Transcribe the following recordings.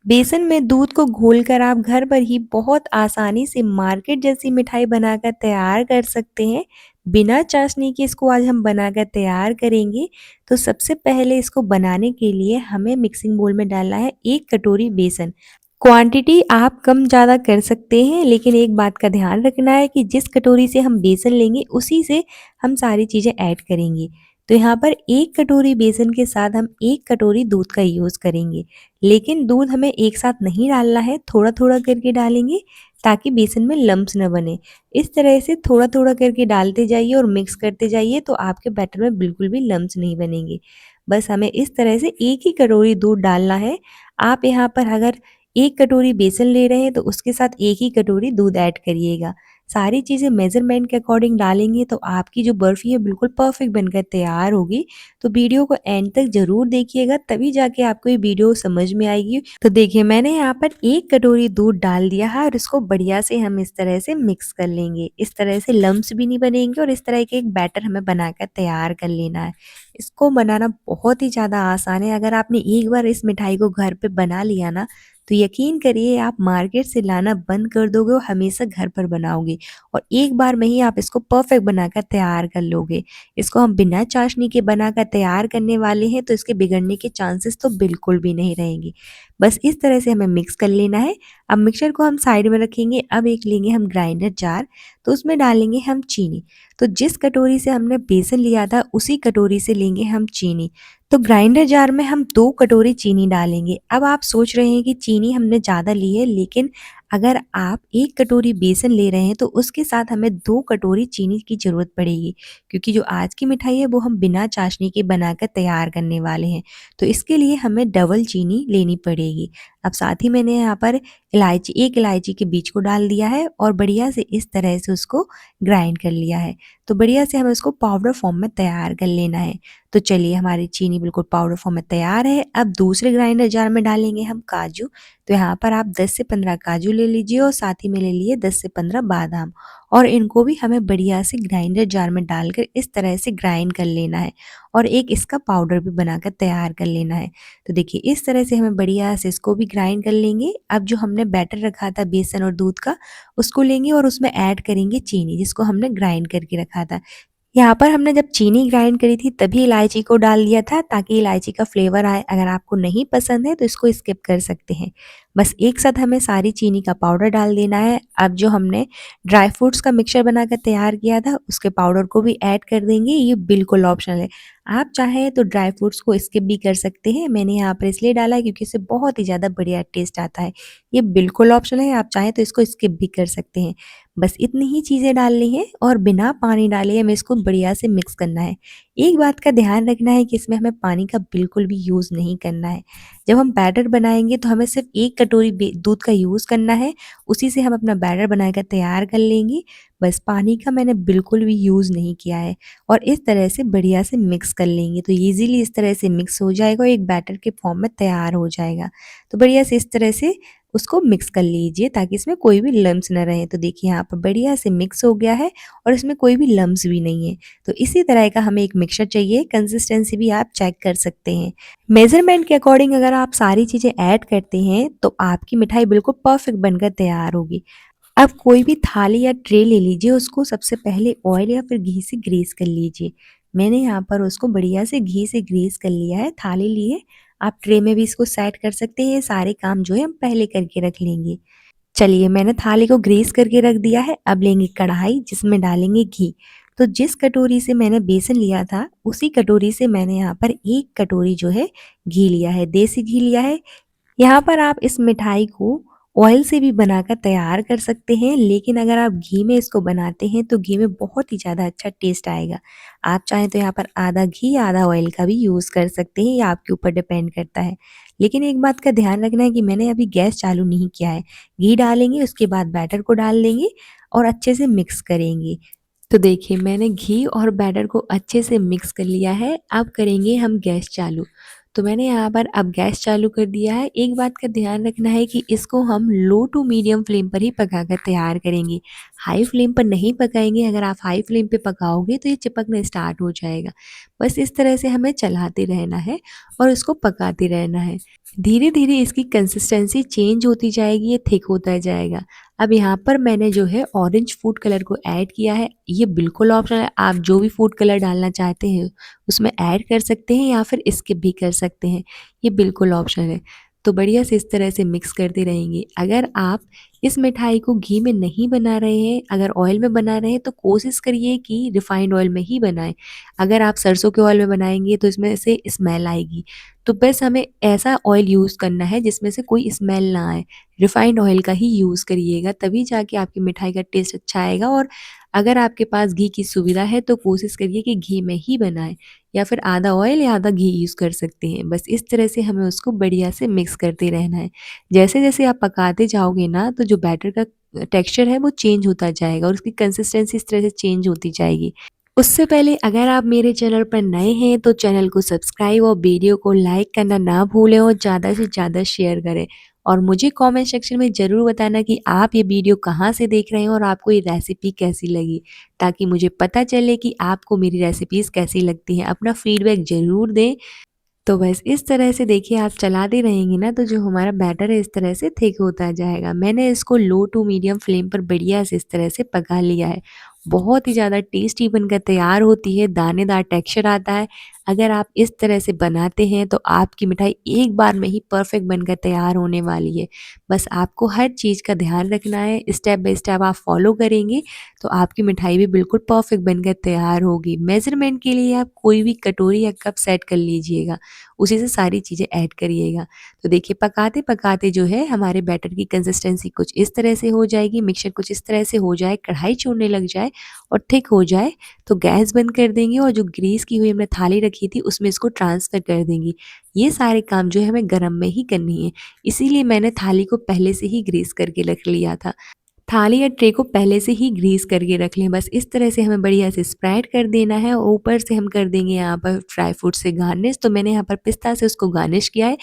बेसन में दूध को घोलकर आप घर पर ही बहुत आसानी से मार्केट जैसी मिठाई बनाकर तैयार कर सकते हैं। बिना चाशनी के इसको आज हम बनाकर तैयार करेंगे। तो सबसे पहले इसको बनाने के लिए हमें मिक्सिंग बोल में डालना है 1 कटोरी बेसन। क्वांटिटी आप कम ज़्यादा कर सकते हैं, लेकिन एक बात का ध्यान रखना है कि जिस कटोरी से हम बेसन लेंगे उसी से हम सारी चीज़ें ऐड करेंगे। तो यहाँ पर 1 कटोरी बेसन के साथ हम 1 कटोरी दूध का यूज़ करेंगे, लेकिन दूध हमें एक साथ नहीं डालना है, थोड़ा-थोड़ा करके डालेंगे ताकि बेसन में लम्प्स न बने। इस तरह से थोड़ा-थोड़ा करके डालते जाइए और मिक्स करते जाइए, तो आपके बैटर में बिल्कुल भी लम्प्स नहीं बनेंगे। बस हमें इस तरह से 1 ही कटोरी दूध डालना है। आप यहाँ पर अगर 1 कटोरी बेसन ले रहे हैं तो उसके साथ 1 ही कटोरी दूध ऐड करिएगा। सारी चीज़ें मेज़रमेंट के अकॉर्डिंग डालेंगे तो आपकी जो बर्फ़ी है बिल्कुल परफ़ेक्ट बनकर तैयार होगी। तो वीडियो को एंड तक ज़रूर देखिएगा, तभी जाके आपको ये वीडियो समझ में आएगी। तो देखिए मैंने यहाँ पर 1 कटोरी दूध डाल दिया है और इसको बढ़िया से हम इस तरह से मिक्स कर लेंगे। इस तरह से लम्प्स भी नहीं बनेंगे और इस तरह के एक बैटर हमें बनाकर तैयार कर लेना है। इसको बनाना बहुत ही ज़्यादा आसान है। अगर आपने एक बार इस मिठाई को घर पे बना लिया ना, तो यकीन करिए आप मार्केट से लाना बंद कर दोगे और हमेशा घर पर बनाओगे और एक बार में ही आप इसको परफेक्ट बनाकर तैयार कर लोगे। इसको हम बिना चाशनी के बनाकर तैयार करने वाले हैं, तो इसके बिगड़ने के चांसेस तो बिल्कुल भी नहीं रहेंगे। बस इस तरह से हमें मिक्स कर लेना है। अब मिक्सचर को हम साइड में रखेंगे। अब एक लेंगे हम ग्राइंडर जार, तो उसमें डालेंगे हम चीनी। तो जिस कटोरी से हमने बेसन लिया था उसी कटोरी से लेंगे हम चीनी। तो ग्राइंडर जार में हम 2 कटोरी चीनी डालेंगे। अब आप सोच रहे हैं कि चीनी हमने ज़्यादा ली है, लेकिन अगर आप 1 कटोरी बेसन ले रहे हैं तो उसके साथ हमें 2 कटोरी चीनी की ज़रूरत पड़ेगी, क्योंकि जो आज की मिठाई है वो हम बिना चाशनी के बनाकर तैयार करने वाले हैं। तो इसके लिए हमें डबल चीनी लेनी पड़ेगी। अब साथ ही मैंने यहाँ पर इलायची 1 इलायची के बीज को डाल दिया है और बढ़िया से इस तरह से उसको ग्राइंड कर लिया है। तो बढ़िया से हमें उसको पाउडर फॉर्म में तैयार कर लेना है। तो चलिए हमारी चीनी बिल्कुल पाउडर फॉर्म में तैयार है। अब दूसरे ग्राइंडर जार में डालेंगे हम काजू। तो यहाँ पर आप 10 से 15 काजू ले लीजिए और साथ ही में ले लिए 10 से 15 बादाम, और इनको भी हमें बढ़िया से ग्राइंडर जार में डालकर इस तरह से ग्राइंड कर लेना है और एक इसका पाउडर भी बनाकर तैयार कर लेना है। तो देखिए इस तरह से हमें बढ़िया से इसको भी ग्राइंड कर लेंगे। अब जो हमने बैटर रखा था बेसन और दूध का, उसको लेंगे और उसमें ऐड करेंगे चीनी जिसको हमने ग्राइंड करके रखा था। यहाँ पर हमने जब चीनी ग्राइंड करी थी तभी इलायची को डाल दिया था ताकि इलायची का फ्लेवर आए। अगर आपको नहीं पसंद है तो इसको स्किप कर सकते हैं। बस एक साथ हमें सारी चीनी का पाउडर डाल देना है। अब जो हमने ड्राई फ्रूट्स का मिक्सचर बनाकर तैयार किया था उसके पाउडर को भी ऐड कर देंगे। ये बिल्कुल ऑप्शनल है। आप चाहें तो ड्राई फ्रूट्स को स्किप भी कर सकते हैं। मैंने यहाँ पर इसलिए डाला है क्योंकि इससे बहुत ही ज़्यादा बढ़िया टेस्ट आता है। ये बिल्कुल ऑप्शनल है, आप चाहें तो इसको स्किप भी कर सकते हैं। बस इतनी ही चीज़ें डालनी है और बिना पानी डाले हमें इसको बढ़िया से मिक्स करना है। एक बात का ध्यान रखना है कि इसमें हमें पानी का बिल्कुल भी यूज़ नहीं करना है। जब हम बैटर बनाएँगे तो हमें सिर्फ़ 1 कटोरी दूध का यूज़ करना है, उसी से हम अपना बैटर बनाकर तैयार कर लेंगे। बस पानी का मैंने बिल्कुल भी यूज़ नहीं किया है और इस तरह से बढ़िया से मिक्स कर लेंगे। तो ईज़िली इस तरह से मिक्स हो जाएगा और एक बैटर के फॉर्म में तैयार हो जाएगा। तो बढ़िया से इस तरह से उसको मिक्स कर लीजिए ताकि इसमें कोई भी लम्प्स ना रहे। तो देखिए यहाँ पर बढ़िया से मिक्स हो गया है और इसमें कोई भी लम्प्स भी नहीं है। तो इसी तरह का हमें एक मिक्सचर चाहिए। कंसिस्टेंसी भी आप चेक कर सकते हैं। मेज़रमेंट के अकॉर्डिंग अगर आप सारी चीज़ें ऐड करते हैं तो आपकी मिठाई बिल्कुल परफेक्ट बनकर तैयार होगी। अब कोई भी थाली या ट्रे ले लीजिए, उसको सबसे पहले ऑयल या फिर घी से ग्रीस कर लीजिए। मैंने यहाँ पर उसको बढ़िया से घी से ग्रीस कर लिया है। थाली लिए आप ट्रे में भी इसको सेट कर सकते हैं। सारे काम जो है हम पहले करके रख लेंगे। चलिए मैंने थाली को ग्रीस करके रख दिया है। अब लेंगे कढ़ाई जिसमें डालेंगे घी। तो जिस कटोरी से मैंने बेसन लिया था उसी कटोरी से मैंने यहाँ पर 1 कटोरी जो है घी लिया है, देसी घी लिया है। यहाँ पर आप इस मिठाई को ऑयल से भी बनाकर तैयार कर सकते हैं, लेकिन अगर आप घी में इसको बनाते हैं तो घी में बहुत ही ज़्यादा अच्छा टेस्ट आएगा। आप चाहें तो यहाँ पर आधा घी आधा ऑयल का भी यूज़ कर सकते हैं, ये आपके ऊपर डिपेंड करता है। लेकिन एक बात का ध्यान रखना है कि मैंने अभी गैस चालू नहीं किया है। घी डालेंगे उसके बाद बैटर को डाल देंगे और अच्छे से मिक्स करेंगे। तो देखिए मैंने घी और बैटर को अच्छे से मिक्स कर लिया है। अब करेंगे हम गैस चालू। तो मैंने यहाँ पर अब गैस चालू कर दिया है। एक बात का ध्यान रखना है कि इसको हम लो टू मीडियम फ्लेम पर ही पकाकर तैयार करेंगे। हाई फ्लेम पर नहीं पकाएँगे, अगर आप हाई फ्लेम पे पकाओगे तो ये चिपकना स्टार्ट हो जाएगा। बस इस तरह से हमें चलाते रहना है और इसको पकाते रहना है। धीरे-धीरे इसकी कंसिस्टेंसी चेंज होती जाएगी, ये थिक होता जाएगा। अब यहाँ पर मैंने जो है ऑरेंज फूड कलर को ऐड किया है। ये बिल्कुल ऑप्शनल है, आप जो भी फूड कलर डालना चाहते हैं उसमें ऐड कर सकते हैं या फिर स्किप भी कर सकते हैं। ये बिल्कुल ऑप्शनल है। तो बढ़िया से इस तरह से मिक्स करते रहेंगे। अगर आप इस मिठाई को घी में नहीं बना रहे हैं, अगर ऑयल में बना रहे हैं तो कोशिश करिए कि रिफाइंड ऑयल में ही बनाएँ। अगर आप सरसों के ऑयल में बनाएँगे तो इसमें से स्मेल आएगी। तो बस हमें ऐसा ऑयल यूज़ करना है जिसमें से कोई स्मेल ना आए। रिफाइंड ऑयल का ही यूज़ करिएगा, तभी जाके आपकी मिठाई का टेस्ट अच्छा आएगा। और अगर आपके पास घी की सुविधा है तो कोशिश करिए कि घी में ही बनाएँ, या फिर आधा ऑयल या आधा घी यूज़ कर सकते हैं। बस इस तरह से हमें उसको बढ़िया से मिक्स करते रहना है। जैसे-जैसे आप पकाते जाओगे ना तो जो बैटर का टेक्सचर है वो चेंज होता जाएगा और उसकी कंसिस्टेंसी इस तरह से चेंज होती जाएगी। उससे पहले अगर आप मेरे चैनल पर नए हैं तो चैनल को सब्सक्राइब और वीडियो को लाइक करना ना भूलें और ज़्यादा से ज़्यादा शेयर करें। और मुझे कमेंट सेक्शन में ज़रूर बताना कि आप ये वीडियो कहाँ से देख रहे हैं और आपको ये रेसिपी कैसी लगी, ताकि मुझे पता चले कि आपको मेरी रेसिपीज़ कैसी लगती हैं। अपना फीडबैक ज़रूर दें। तो बस इस तरह से देखिए आप चलाते रहेंगे ना तो जो हमारा बैटर है इस तरह से थिक होता जाएगा। मैंने इसको लो टू मीडियम फ्लेम पर बढ़िया से इस तरह से पका लिया है। बहुत ही ज़्यादा टेस्टी बनकर तैयार होती है, दानेदार टेक्सचर आता है। अगर आप इस तरह से बनाते हैं तो आपकी मिठाई एक बार में ही परफेक्ट बनकर तैयार होने वाली है। बस आपको हर चीज़ का ध्यान रखना है, स्टेप बाय स्टेप आप फॉलो करेंगे तो आपकी मिठाई भी बिल्कुल परफेक्ट बनकर तैयार होगी। मेज़रमेंट के लिए आप कोई भी कटोरी या कप सेट कर लीजिएगा, उसी से सारी चीज़ें ऐड करिएगा। तो देखिए पकाते-पकाते जो है हमारे बैटर की कंसिस्टेंसी कुछ इस तरह से हो जाएगी, मिक्सचर कुछ इस तरह से हो जाए, कढ़ाई छोड़ने लग जाए और थिक हो जाए तो गैस बंद कर देंगे और जो ग्रीस की हुई हमने थाली रखी थी उसमें इसको ट्रांसफ़र कर देंगे। ये सारे काम जो है हमें गरम में ही करनी है, इसीलिए मैंने थाली को पहले से ही ग्रीस करके रख लिया था। थाली या ट्रे को पहले से ही ग्रीस करके रख लें। बस इस तरह से हमें बढ़िया से स्प्रेड कर देना है और ऊपर से हम कर देंगे यहाँ पर ड्राई फ्रूट से गार्निश। तो मैंने यहाँ पर पिस्ता से उसको गार्निश किया है।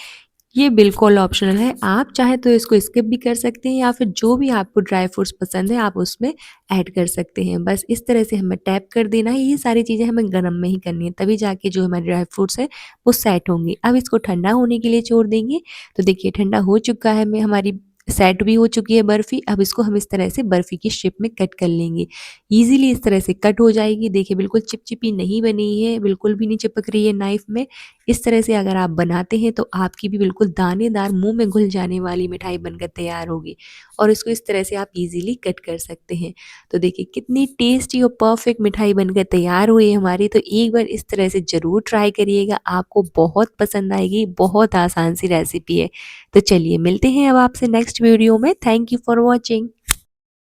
ये बिल्कुल ऑप्शनल है, आप चाहें तो इसको स्किप भी कर सकते हैं या फिर जो भी आपको ड्राई फ्रूट्स पसंद है आप उसमें ऐड कर सकते हैं। बस इस तरह से हमें टैप कर देना है, ये सारी चीज़ें हमें गरम में ही करनी है, तभी जाके जो हमारे ड्राई फ्रूट्स हैं वो सेट होंगे। अब इसको ठंडा होने के लिए छोड़ देंगे। तो देखिए ठंडा हो चुका है, मैं हमारी सेट भी हो चुकी है बर्फ़ी। अब इसको हम इस तरह से बर्फ़ी की शेप में कट कर लेंगे। ईज़िली इस तरह से कट हो जाएगी। देखिए बिल्कुल चिपचिपी नहीं बनी है, बिल्कुल भी नहीं चिपक रही है नाइफ़ में। इस तरह से अगर आप बनाते हैं तो आपकी भी बिल्कुल दानेदार मुँह में घुल जाने वाली मिठाई बनकर तैयार होगी और इसको इस तरह से आप इज़िली कट कर सकते हैं। तो देखिए कितनी टेस्टी और परफेक्ट मिठाई बनकर तैयार हुई है हमारी। तो एक बार इस तरह से ज़रूर ट्राई करिएगा, आपको बहुत पसंद आएगी। बहुत आसान सी रेसिपी है। तो चलिए मिलते हैं अब आपसे नेक्स्ट वीडियो में। Thank you for watching.